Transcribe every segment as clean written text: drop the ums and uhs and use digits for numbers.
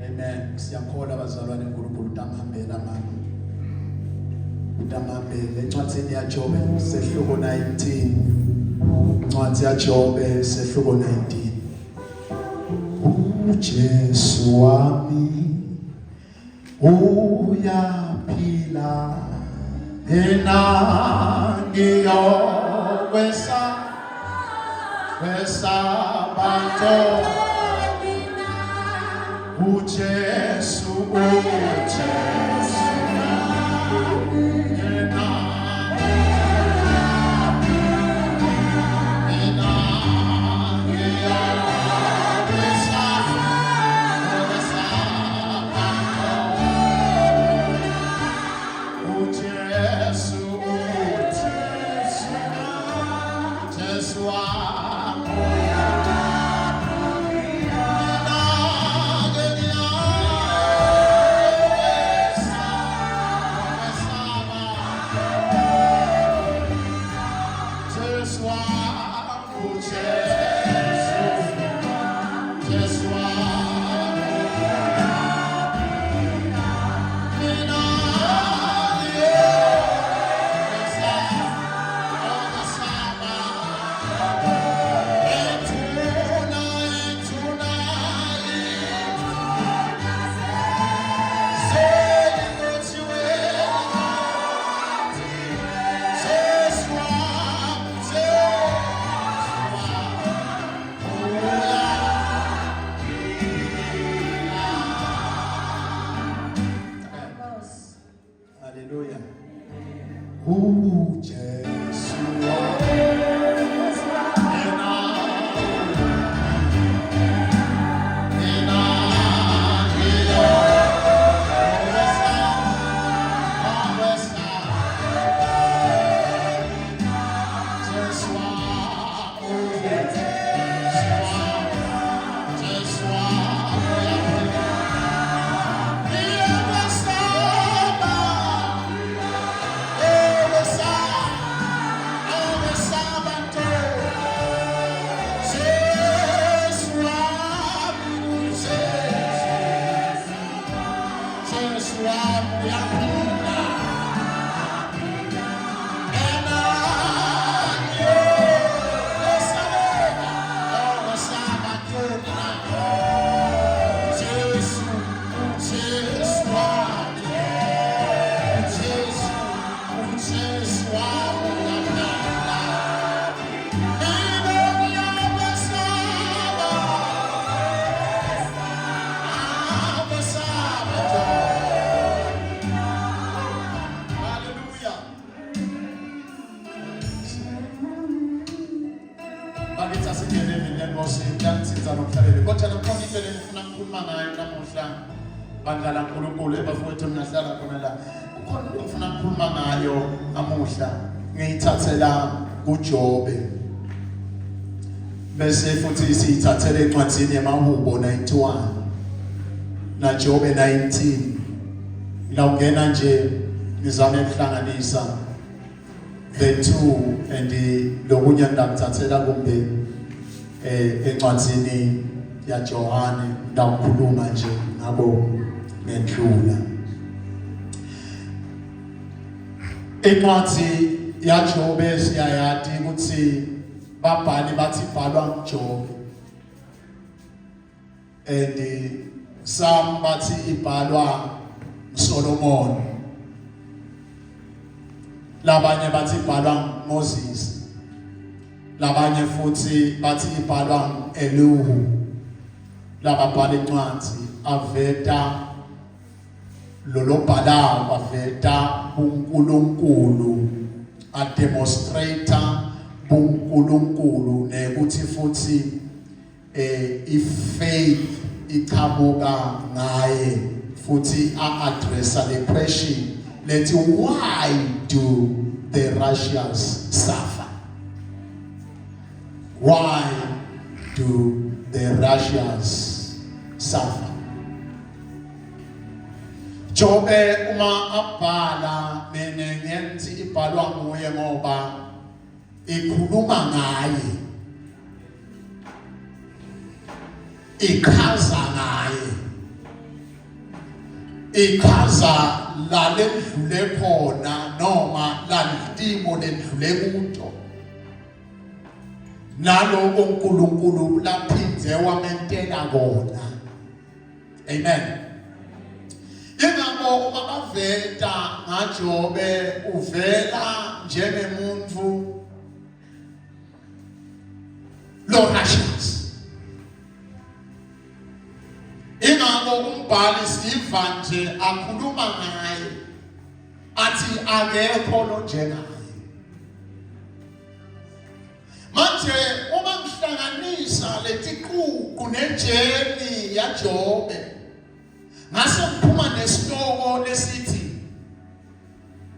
Amen. Siyakholwa abazalwane uNkulunkulu utamhambela mama. Utamhambele encwadini yaJobe sehluko 19. Incwadi yaJobe sehluko 19. uJesu wami uyaphila enangiyokwesa bantu uJesu bandla laNkulunkulu ebafowethu nahlala khona la ukhona into ngifuna ukukhuluma ngayo namuhla ngiyithathela kuJobe bese futhi siyithathele encwadini yamaHubo 91 naJobe 19 la ungena nje nizame ukuhlanganisa the two and lokunye ngakuthathela kumbe encwadini yaJohane ndakukhuluma nje ngabo ngendlula incwadi yaJobe siyayathi ukuthi babhali bathi ibhalwa nguJobe and some bathi ibhalwa nguSolomon labanye bathi ibhalwa nguMoses labanye futhi bathi ibhalwa nguElihu lababhala incwadi aveta lolobhala baveta uNkulunkulu a demonstrator uNkulunkulu nekuthi futhi ifaith iqhamuka ngaye futhi a-addressa le question lethi why do the righteous suffer? Why do the righteous suffer? Jobe uma abhala mina ngenzi ibhalwa nguye ngoba ikhuluma ngaye ichaza ngaye ikhaza lalendlule khona noma lalidimo lendlule kuto nalo uNkulunkulu laphinze wamentela kona. Amen. Ingakho uma baveta ngaJobe uvela njengemuntu lo-righteous. Ingakho umbhali Stephen nje akhuluma ngaye athi akekho lo njengaye. Manje uma ngihlanganisa letiququ nejeni yaJobe ngase ngiphuma nesitoko lesithi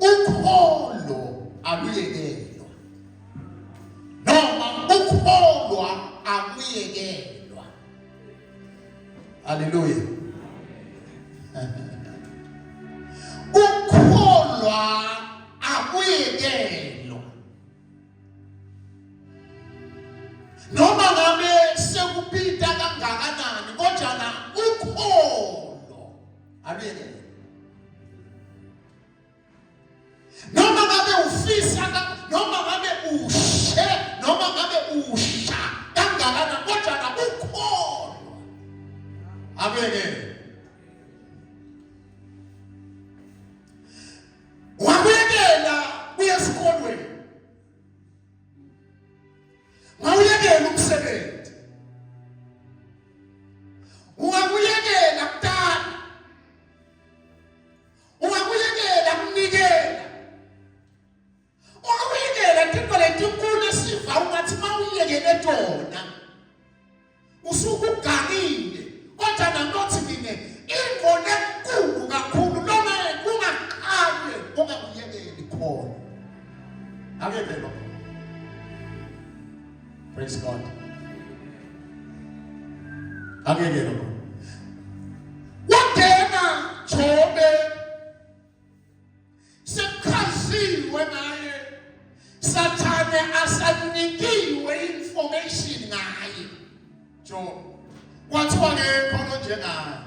ukholo aluyekelwa noma ukholwa akuyekelwa. Haleluya. Ukholwa akuyekelwa noma ngabe sekupita kangakanani kodwa na ukholo aluyekelwa. Noma ngabe ufisa noma ngabe ushe noma ngabe usha kangakanani kodwa na ukholo aluyekelwa. Wabuyekela kuya esikolweni. Wabuyekela umsebenzi. Wabuyekela kutala. Wabuyekela kunikela. Wabuyekela into letinkulu esiva ungathi mawuyekele tona usuke ugangile kodwa nangothi mina ingone enkulu kakhulu noma ungaqale ungakuyekeli khona. Akekho. Praise God. Akekho. Wangena Jobe sekhaziwe naye Sathane asanikiwe information ngaye Jobe. Kwathiwa ke khona njengaye.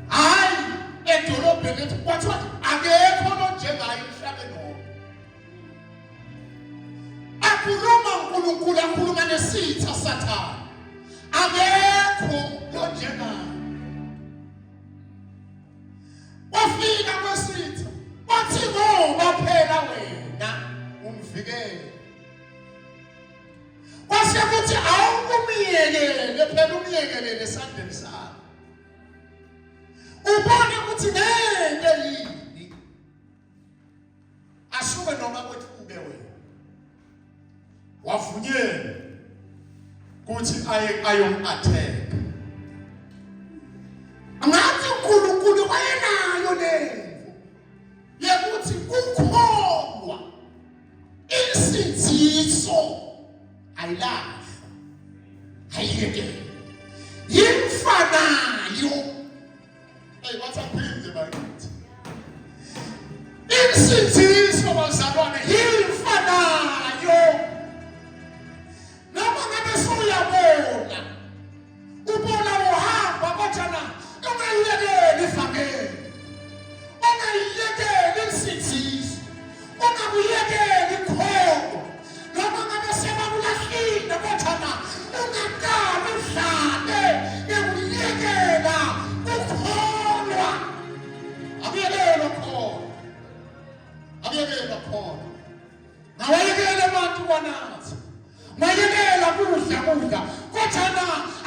Hayi edolobheni kwathiwa akekho njengaye emhlabeni wonke. Akhuluma uNkulunkulu akhuluma nesitha Sathane. Akekho njengaye. Wafika kwesitha wathi ngoba phela wena umvikele. Kwase kuthi awukumiyekele phela umyekelele esandleni sakho. Ubone ukuthi nento yini asuke noma kwethu ube wena. Wavunyelwa kuthi ayom-attack. Ngathi uNkulunkulu wayenayo lento yekuthi ukholwa insinziso ayilahlwa ayiyekele yimfanayo. Hey, what's happening bakithi? Insinziso bazalwane yimfanayo. Noma ngabe suyabona ubona uhamba kodwa ungayiyekeli ifakele. Ungayiyekeli insinziso. Ungakuyekeli ikholo. Noma ngabe sebakulahlile kodwa ungaqali uhlale ekuyekela ukholwa. Akuyekela khona. Akuyekela khona. Nawayekela abantu banathi. Mayekela kudla kodwa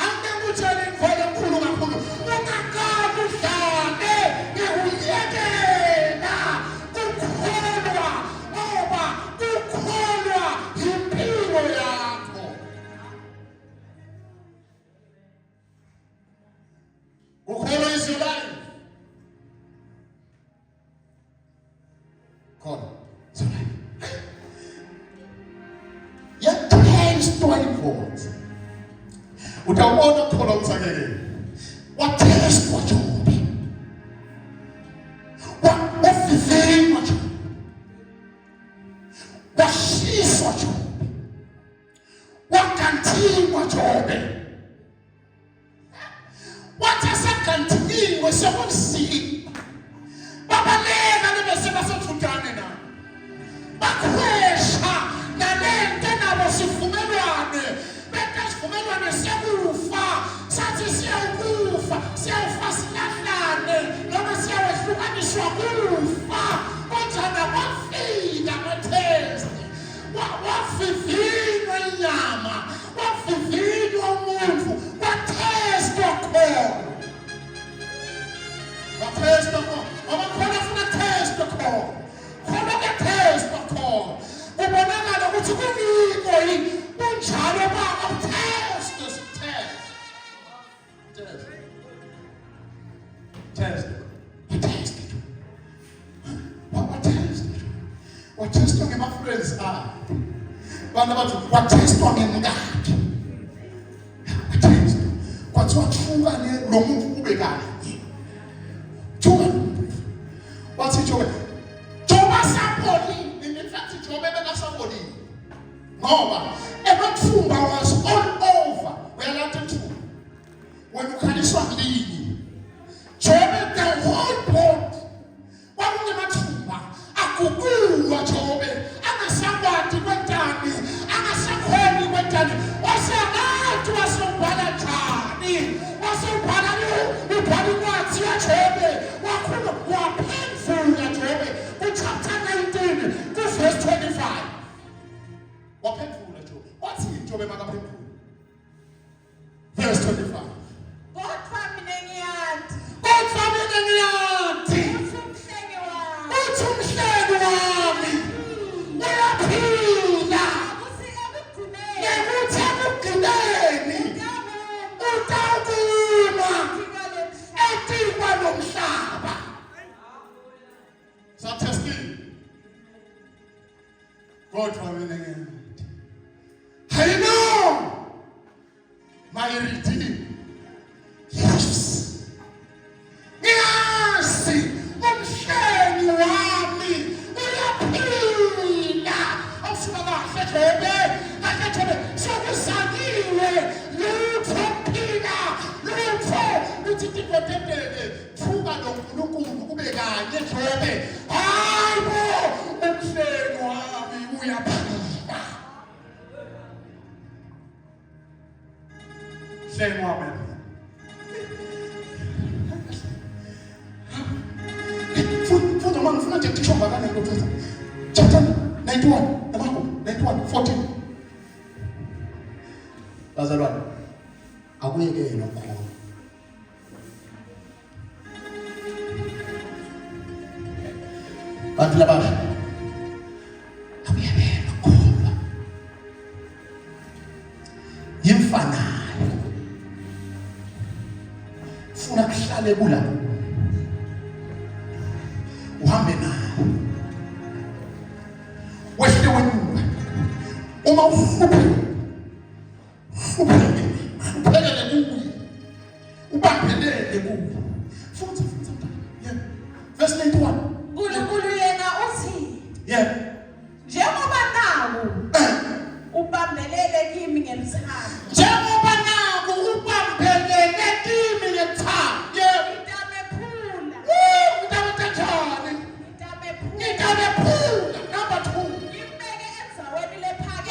angekutshela ikhona enkulu kakhulu. Ungaqali uhlale ekuyekela ukholwa ngoba ukholwa yimpilo yakho. Ukholwa is your life. Khona. Utawona khona uthakekile. Wathesta kwaJobe. Wafifima Jobe. Washiswa Jobe. Wakantiwa Jobe. Wathi asakantiwe sekudliwe sekunzima babaleka nebese basothutane na bakhwesha nalento nabo sivumelwane bese sivumelwane sekufa sathi siyakufa silahlane noma siyahlukaniswa kufa kodwa wafika amathesti wavivinywa inyama wavivinywa umuntu wathestwa khona wakhona funa thestwa khona ke thestwa khona ubonakala ukuthi kuyiko yini kunjalo baba test watestwa ngema-friends akhe abantu bathi watestwa ngemngakhe watestwa kwathiwa thukane lo muntu ube kanye wathi Joba sabolile in fact Joba bekasabolile ngoba emathumba was all over uyalathi thumba wena ukhaliswa ngini Joba the whole board kwakunemathumba akukulwa Jobe angasakwati kwentani angasakhoni kwentani wasengathi wasobhala njani wasobhala ubhala incwadi yaJobe wakhuluma waphendula Jobe kuchapter 19 kuverse 25 waphendula Jobe wathi Jobe makaphendula verse 25 kodwa mina ngiyathi umhlenge wami uyaphila nekuthi ekugcineni utawuma etikwa lomhlaba satesting kodwa mina ngiyathi I know my redeemed lives. Ngiyasi umhlenge wami uyaphila awusima kahle Jobe sokuzaniwe lutho phila lutho luthi tipotendele thuka noNkulunkulu kube kanye Jobe hayibo umhlenge wami uyaphila mhlenge wami futhi manje ufuna nje ukuthomba kanene lokho chapter 91 namako 91:14 bazalwane akuyekelwa khona bantu labasha akuyekelwa khona yimfanayo funa kuhlale kula uhambe naye wehle wenyuka uma ufuphelele kuye ubambelele kuye futhi verse 91 uNkulunkulu yena uthi njengoba naku ubambelele kimi ngemthando njengoba naku ubambelele kimi ngemthando number 2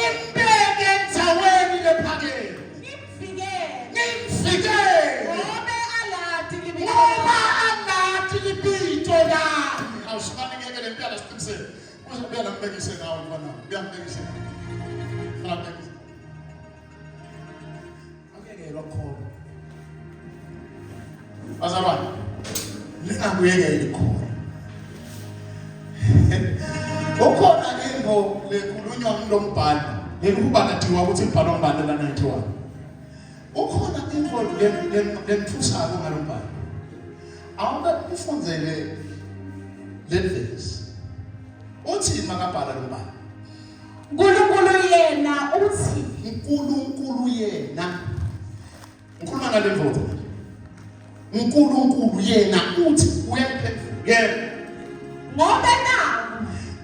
imbeke endzaweni lephakeme ngimvikele ngoba alathi libito lami awusimane ngeke lempela siqinisele uzobela ngibekise nawe mfana uyambekise akeke lokho bazalwane lingakuyekeli khona ukhona into lekhulunywa ngulombhalo lekubakathiwa ukuthi ibhalwa ngubani la 91 ukhona into lemthusako ngalombhalo awuke ufundzele levesi uthi makabhala lombhalo uNkulunkulu yena uthi uNkulunkulu yena ngikhuluma ngale mvoto uNkulunkulu yena uthi uyaphendula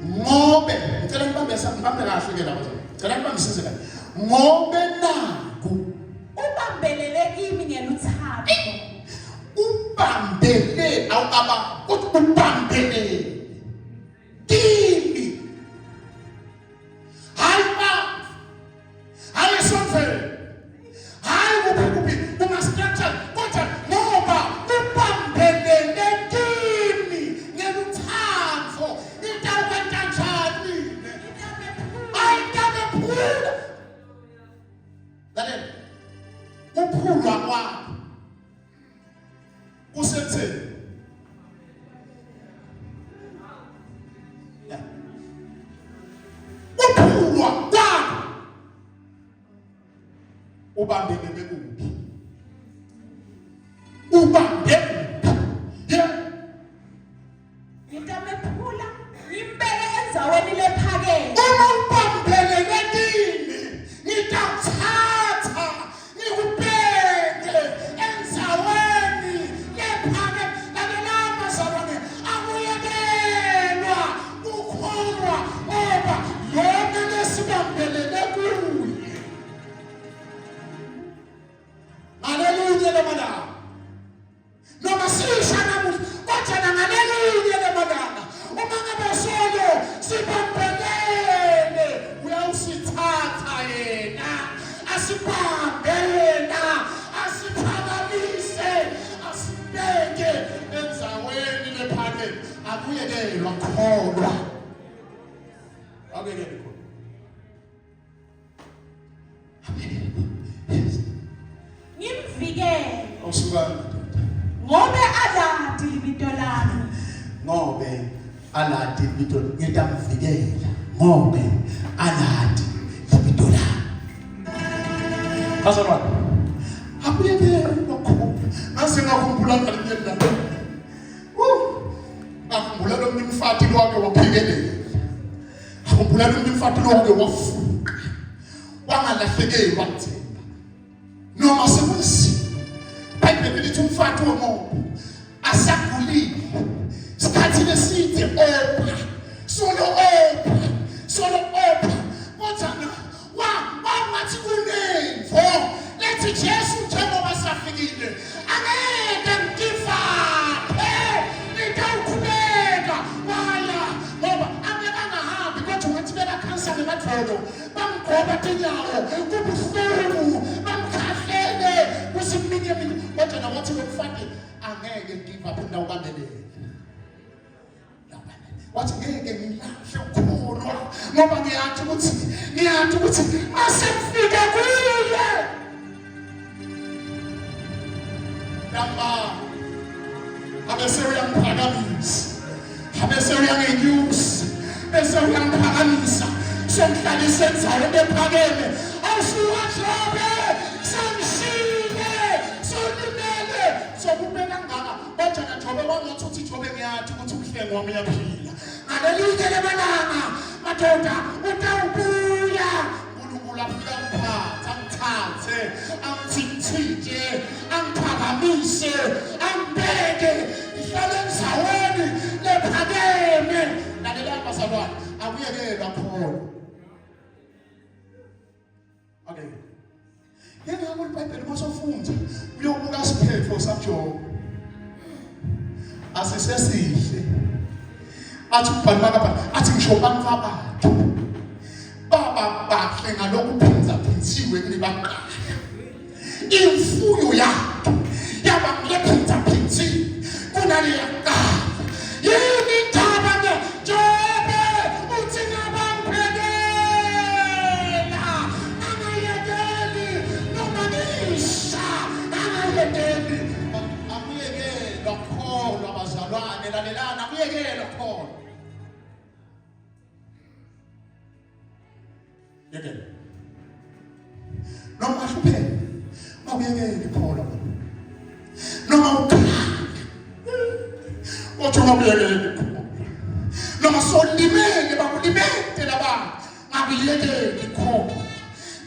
ngobe ngicela ngibambe kahle ke lapha ngicela ngibambisize kahle ngobe naku ubambelele kimi ngeluthando baba uthi ubambelele kimi hayi ba hayi sonke hayi kuphi kuma structure kodwa ngoba ubambelele kimi ngeluthando nitawukwenza njani ayitabephula lalela kuphulwa kwakho kusenzeni kuphulwa kwakho ubambelele kuphi ubambe kuphi ngitamephula ngimbeke endzaweni lephakeme uma ubambelele kimi ngitawuthatha ngikubeke endzaweni lephakeme lalelama zabane akuyekelwa kukholwa ngoba yona lesibambelele kuye haleluya lemadala noma sisha namuhla kodwa nangalelunye lemadala uma ngabe solo sibambelele uyawusithatha yena asibambe yena asiphakamise asibeke endzaweni lephakeme akuyekelwa kholwa akuyekelwa ngimvikele awusukani ngobe aladi libito lami ngobe aladi libito ngitamvikela ngobe aladi libito lami azalwane akuyekela lokho asingakhumbula ngalinyela akhumbula lo mfati lo wake waphekelela akhumbula lo mfati lo wake wafuka wangalahlekelwa kuthemba noma sekunzima Bible lithi umfati womoya asagulile sikhathi leside opha solo opha kodwa wathi kunemvo lethi Jesu njengoba safikile angeke ngifaphe nitawukhuleka wala ngoba angahambi kodwa wathi bela cancer ngemadvolo bamgoba tinyawo kubuhlungu bamkhahlele kusimminye kodwa nawathi lokufake angeke ngifaphe ndawubambelele wathi ngeke ngilahle ukukholwa ngoba ngiyathi ukuthi asifike kuye namba abese uyangiphakamisa abese uyangenyusa bese uyangiphakamisa somhlalisa endzaweni ephakeme awusuwajobe samshile solimele sokubeka ngaka kodwa najobe kwangathi uthi jobe ngiyathi ukuthi umhlengo wami uyaphila ngalelike lemalanga madoda utawubuya uNkulunkulu afika ngiphathe angithathe angithintithe angiphakamise angibeke ngihlale endzaweni lephakeme lalela bazalwane akuyekelwa khona okay yengakho iBhayibheli masofunda uyobuka siphetho saJobe asisesihle athi ubhali makabhali athi ngisho bantu abakhe baba bahle ngalokhu phindzaphindziwe kulibaqala imfuyo yakhe yaba ngephindzaphindziwe kunaleya kala yini indaba Jobe uthi ngabamphekela angayekeli noma ngisha angayekeli akuyekelwa kholwa bazalwane lalelana akuyekelwa kholwa yekela noma hlupheka akuyekeli kholwa noma ukhala othi ungakuyekeli noma solimele bakulimete labantu ngakuyekeli khona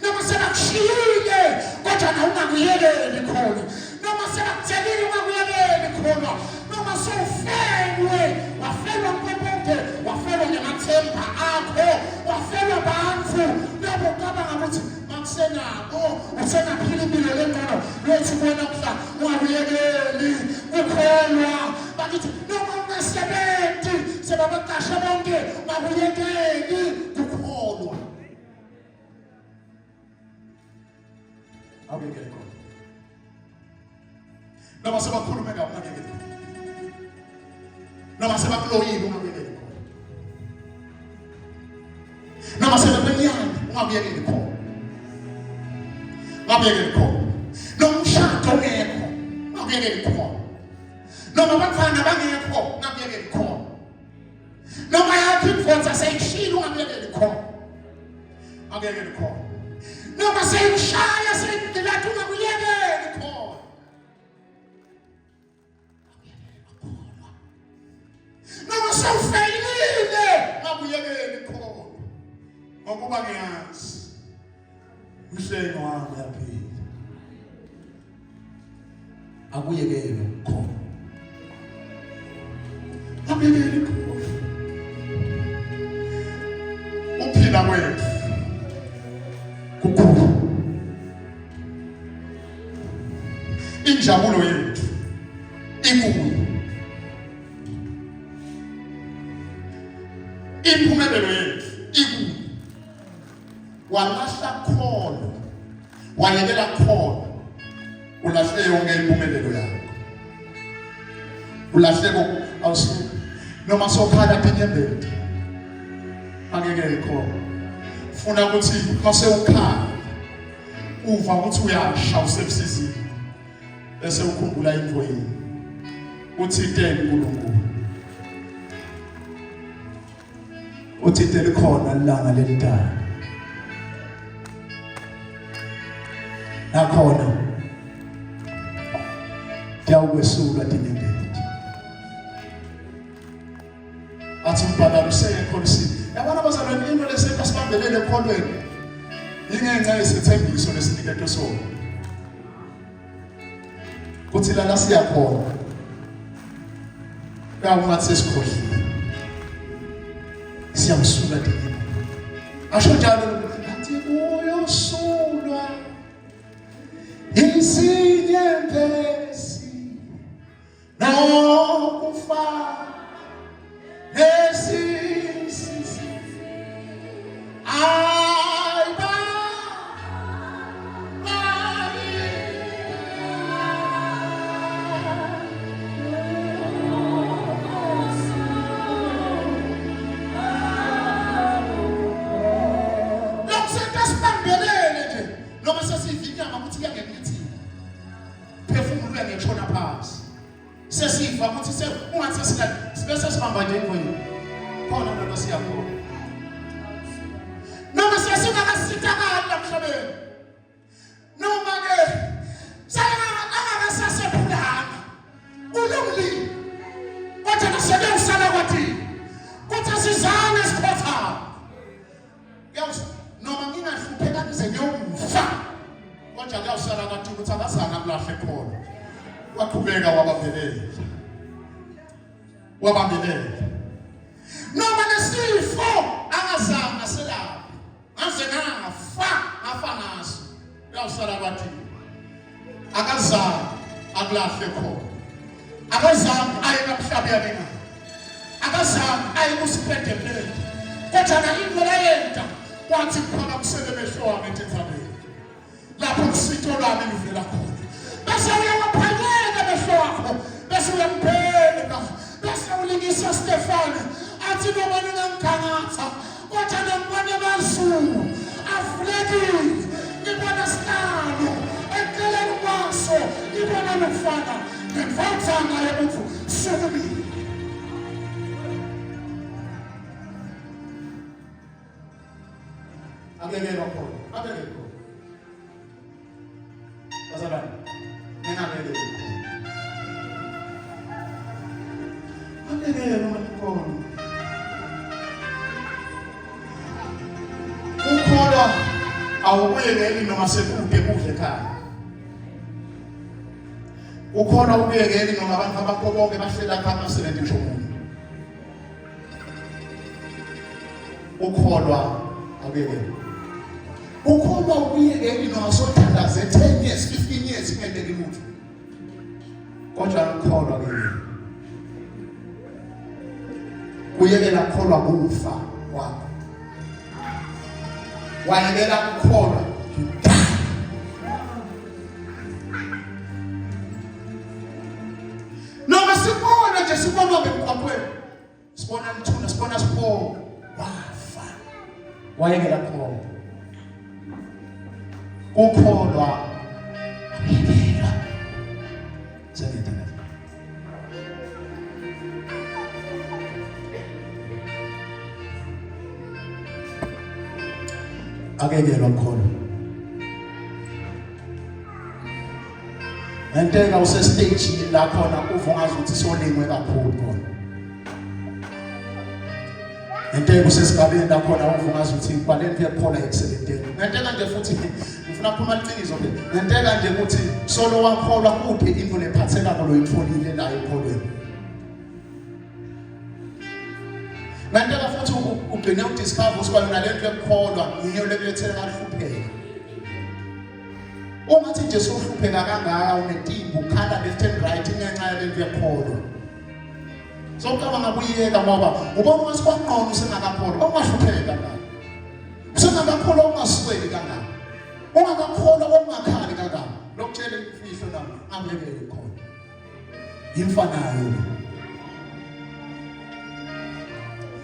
noma sebakushiyile kodwa na ungakuyekeli khona noma sebakutshelile ungakuyekeli khona noma sowufenwe wafelwa ngobonke wafelwa ngamathemba akho wafelwa bantfu nabo cabanga ukuthi makusenako usenaphila impilo lengcono lethi kuwena kuhla ungakuyekeli kukholwa bakithi akuyekeki kukholwa. Akuyekeki khona. Noma sebakhuluma ngawo akuyekeki. Noma sebakuloyile ungakuyekeki khona. Noma sebebenyani ungakuyekeki khona. Ungakuyekeki khona. Noma umshado ungekho ungakuyekeki khona. Noma abafana bangekho ungakuyekeki khona. Noma yakho imfundza seyishilo ungakuyekeki khona. Ungakuyekeki khona. Noma seyishaya seyidilata ungakuyekeki khona. Noma sewufeyilile ungakuyekeki khona. Ngokuba ngiyazi umhlengi wami uyaphila. Akuyekeki khona. Akuyekeki khona. Uphila kwethu kukhulu. Injabulo yethu inkulu. Impumelelo yethu inkulu. Walahla kholo, wayekela kholo, ulahle yonke impumelelo yakho. Ulahle awusuku noma sokhala pinyembete. Angeke khona. Funa ukuthi mase ukhala uva ukuthi uyasha usebusizini. Bese ukhumbula into yini. Uthi tele uNkulunkulu. Uthi tele khona ilanga lelitala. Nakhona Yawesula dinebeti. Athi umbhadala usekho lisi. Yabona bazalwane into leseka sibambelele ekholweni. Ingenxa yesithembiso lesiniketwe sona. Kuthi lana siyakhona. Kaungathi sesikhohlile. Siyamsula dinebeti. Asho njalo athi uyosulwa. Isinyembesi no kufa nesisi aiba lokusenta sibambelele nje noma sesivinyama ukuthi kuyangenithi phefumula ngechona phansi sesifa ukuthi ungathi sesila sibese sibamba nje ngoyini khona noma siyakhona noma sesingakasitakala emhlabeni noma ke sayangakasasephulana ulungile kodwa nasebe usala kwathi kuthi sizane sikhotha yawus noma ngingahlupheka nize ngiyomfa kodwa kuyawusala kwathi ukuthi akazana kulahle khona waqhubeka wabambelele noma nesifo angazange aselaphe anze ngafa naso uyawusala kwathi akazange akulahle khona akazange aye emhlabeni akazange aye kusiphendephendle kodwa na indlela yenta kwathi khona kuselemehlo wami entenzabeni lapho kusitho lami livela khona bese uyawaphanyeka amehlo wakho bese uyampheleka bese ulingisa Stefane athi noma ningamkhangatha kodwa nembone bazulu avulekile ngibona sihlalo eceleni kwaso ngibona nokufana ngimfantsanga yomuntu sukumile abelelo khona abelelo bazalwane ningabelelo abelelo mkhona ukholwa awubuyekeli noma sekude kudle ekhaya ukholwa ubuyekeli noma abantu abakho bonke bahlela khama 70 umuntu ukholwa abuyekeli ukholwa ubuyekeli noma sothandaze 10 years 15 years ingedeli umuntu kodwa ukholwa ke uyekela kukholwa kufa kwakho. Wayekela kukholwa noma sibona nje sibona bemqaphweni. Sibona Mthuna, sibona Sipho wafa. Wayekela kukholwa. Ukholwa uyekela. Sengithanda. Akekelwa kukholwa. Ngenteka usestage la khona uva ngazuthi solingwe kakhulu khona. Ngenteka usesigabeni la khona uva ngazuthi kwaleni kuyakhona excellenteni. Ngenteka nje futhi ngifuna ukuphuma liqiniso ke. Ngenteka nje ukuthi solo wakholwa kuphi into lephatheka lo yitholile la ekholweni. Ngenteka futhi ugcine udiscover usibani nalento yokukholwa yiyo lekulethela kahlupheka. Umathi nje sohlupheka kangaka unetimbu ukhala left and right ingenxa yalento yokukholwa. So kama ngabuyeka ngoba ubona ukuthi kwaqono usengakakholwa ungahlupheka ngaka. Usengakakholwa ungasweli kangaka. Ungakakholwa ungakhali kangaka. Lokutshela imfihlo nami angekele khona. Imfanayo.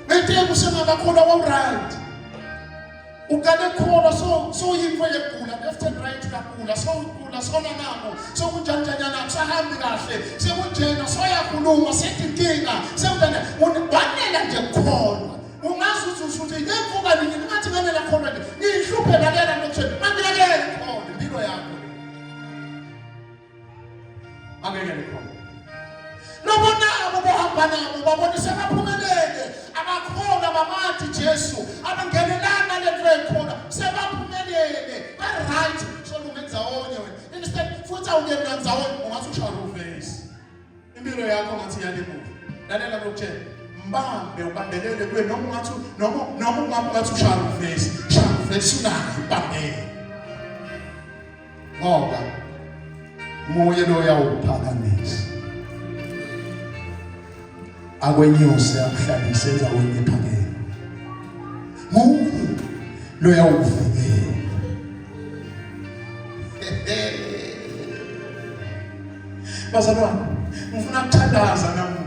Ngeke usengakakholwa wa right. Ukade khona so yimvo yegula left and right kakhula so ukula sona nako so kunjanjanyana kusahambi kahle sekunjena soyakhuluma setinkinga sewudana wanela nje khona ungazi ukuthi ngevuka nini ngathi nganela khona ngihluphela lela nokuthi mangilekele khona impilo yakho angekele khona nobona abohamba nabo babonisa baphumelele abakholwa bamathi Jesu abangenelana lento ekhona sebaphumelele ba right so lumenza onye wena instead futhi awuyenza nzawonye ungathi usharuvesi impilo yakho ngathi yalemuva lalela lokutshela mbambe ubambelele kuwe noma ungathi noma ungathi usharuvesi unayo ubambele ngoba moya lo yawuphakamisa akwenyuse akuhlalise endaweni ephakeme. Mungu lo yawuvikela. Bazalwane, ngifuna ukuthandaza namuhla.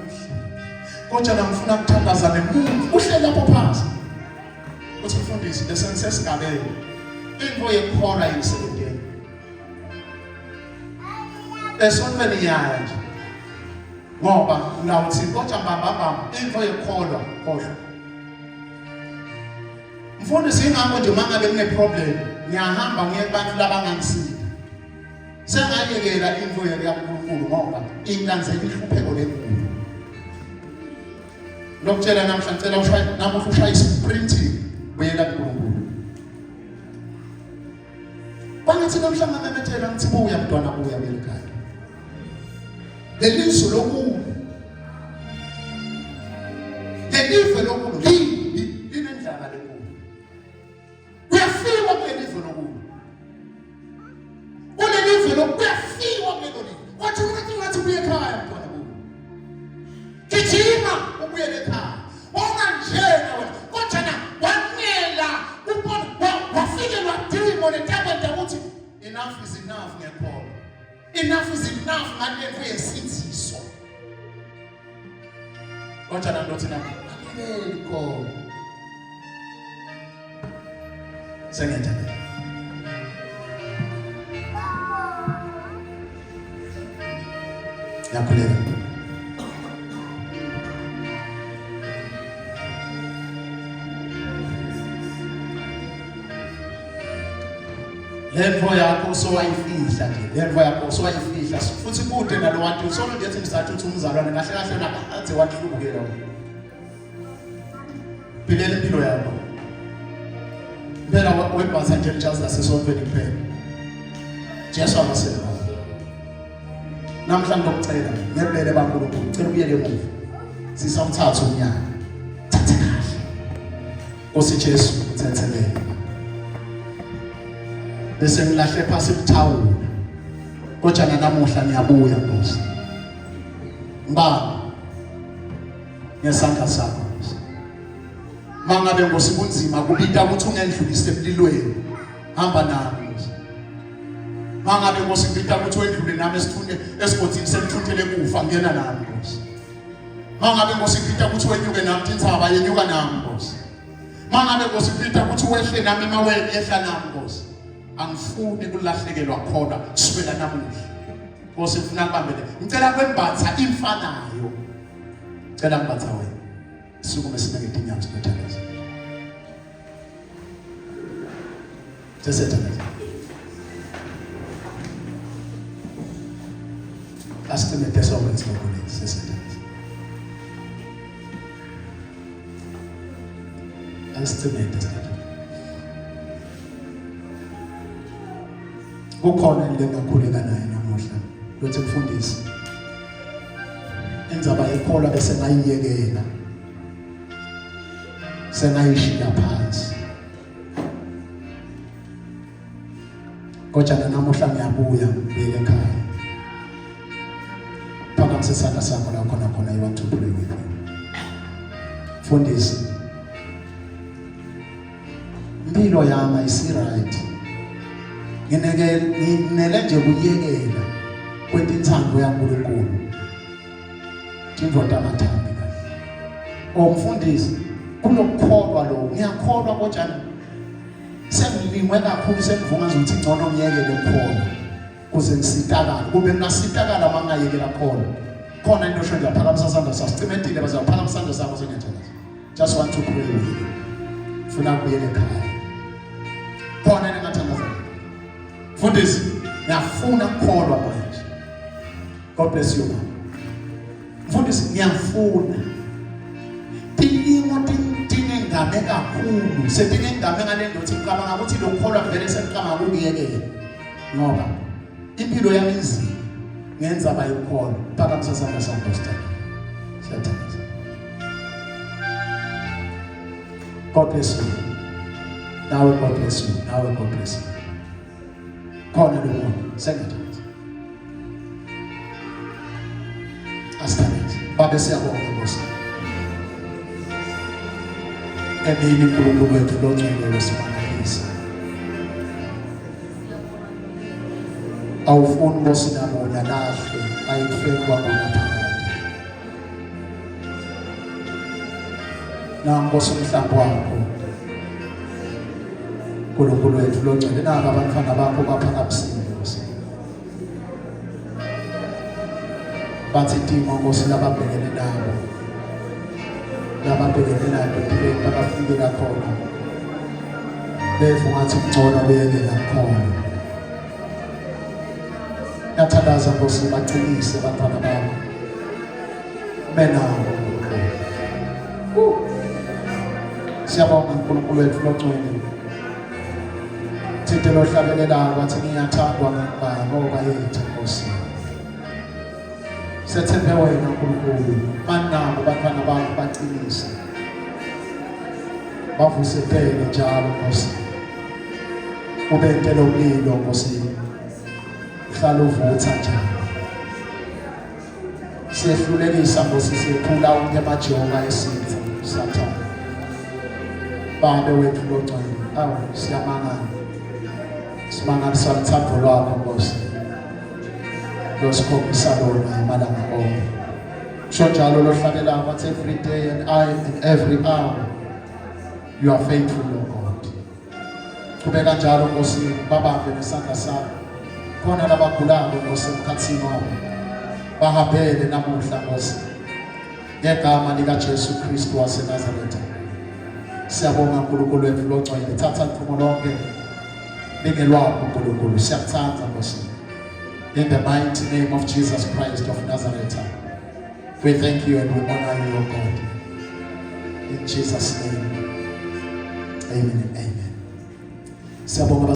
Kodwa ngifuna ukuthandaza nemuntu uhleli lapho phansi. Uthi mfundisi leseni sesigabeni. Into yekholwa yimsebenzini. Esontweni yayo. Ngoba nawuthi kodwa mbamba into yekholwa kodwa mfundisi ingakho nje mangabe kune problem ngiyahamba ngiye kubantu labangangisizi sengayekela into yakuNkulunkulu ngoba inhlanzela ihlupheko lenkulu lokutshela namhlanje ngicela ushaya namuhla ushaya isiprinting uyela kuNkulunkulu bangathi namhlanje ngamemethela ngithi buya mntwana buya belikhaya lelizwe lokulo lelive lokulo linendlala lenkulu kuyafika kulelizwe lokulo kulelizwe lokulo kuyafika kulelizwe wathi ungathi ubuye ekhaya mntwana kulo gijima ubuyele ekhaya onganjena wena kodwa na wanela wafikelwa dimo netabenda ukuthi enough is enough ngekholwa. Enough is enough ngale kuyesithiso. Kodwa nandothi na akekho. Sengiyathatha. Yakhuleka. Levo yakho sowayifihla nje. Levo yakho sowayifihla. Futhi kude nalo wantu solo ngiyathi ngisathu ukuthi umzalwane kahle kahle nakathi wahlubukela wena. Philela impilo yakho. Phela webhasa nje just asesontweni kuphela. Jesu abasebenza. Namhlanje ngokucela ngiyabele baNkulunkulu ucela ubuyele emuva. Sisawuthatha umnyaka. Thathe kahle. Nkosi Jesu uthethelele. Bese ngilahle phasi kuthawula. Kodwa namuhla ngiyabuya Nkosi. Ngibani? Ngesandla sakho. mangabe Nkosi kunzima kubita ukuthi ungedlulise emlilweni hamba nami mangabe Nkosi kubita ukuthi wedlule nami esigodini semthuthele kufa ngena nami Nkosi mangabe Nkosi kubita ukuthi wenyuke nami intsaba yenyuka nami Nkosi mangabe Nkosi kubita ukuthi wehle nami emawele yehla nami Nkosi angifuni kulahlekelwa khona kusukela namuhla Nkosi ngifuna ngibambele ngicela kwembatha imfanayo ngicela ngibatha wena sikume sinake inyanga sibetheleza sesetheleza asicime tesokwenza lokho sesetheleza asicime tesokwenza kukhona lengakhuleka naye namuhla lothi mfundisi indzaba yekholwa bese ngayiyekela sengayishiya phansi kodwa namuhla ngiyabuya ngibuyele ekhaya phakathi sesandla sakho la khona I want to pray with you mfundisi impilo yami ayisi right nginele nje kuyekela kwentithando yaNkulunkulu indoda amathambi kahle mfundisi kunokukholwa lo ngiyakholwa kodwa sengilingwe kakhulu sengivunga ukuthi ngcono ngiyekele ukukholwa kuze ngisitakala kube ngasitakala mangayekela khona into esho ngiyaphakamisa isandla sakho sicimedile bazaphakamisa isandla sakho sengenjalo just want to pray with you funa ukuyela ekhaya khona nengathandaza mfundisi ngiyafuna ukukholwa manje God bless you mfundisi ngiyafuna tilingo tinengame kakhulu setinengame ngalendo ukuthi ngicabanga ukuthi lokukholwa vele sengicabanga ukuyekela ngoba impilo yami inzima ngenza bayikholwa phakathi sesandla sakho siyathandaza God bless you nawe God bless you nawe God bless you khona lokho sengathandaza asithandaza Baba siyabonga Nkosi emini uNkulunkulu wethu longcwele lesimangalisa awufuni Nkosi namunye lahle ayikufekwa bona phakathi Nkosi umhlambi wakho uNkulunkulu wethu longcwele naba abantwana bakho baphakamisile Nkosi bathi idingo Nkosi lababhekene nabo lababhekene nabo empilweni babafike lakhona bevuma ukuthi ngcono kuyekela khona yathandaza Nkosi baqinise abantwana bakho benawo siyabonga uNkulunkulu wethu longcwele thinte lohlabelelayo wathi ngiyathandwa ngoba yethu Nkosi sethembe wena uNkulunkulu manabo abantwana bakho baqinise bavuselele njalo Nkosi ubentele umlilo Nkosi hlala uvutha njalo siyehlulelisa Nkosi siphula onke amajonga esithu sathana Baba wethu longcwele siyamangala simangalisa uthando lwakho Nkosi losikhombisa lona amalanga onke sho njalo lohlabela wathi every day and every hour you are faithful Lord God kubeka njalo Nkosi babambe nesandla sakho khona labagulayo Nkosi emkhathini wabo bahambele namuhla Nkosi ngegama lika Jesu Kristu waseNazaretha siyabonga uNkulunkulu wethu longcwele thatha iphumulo lonke lingelwakho uNkulunkulu siyakuthanda Nkosi in the mighty name of Jesus Christ of Nazareth we thank you and we honor you O God in Jesus name amen and amen siyabonga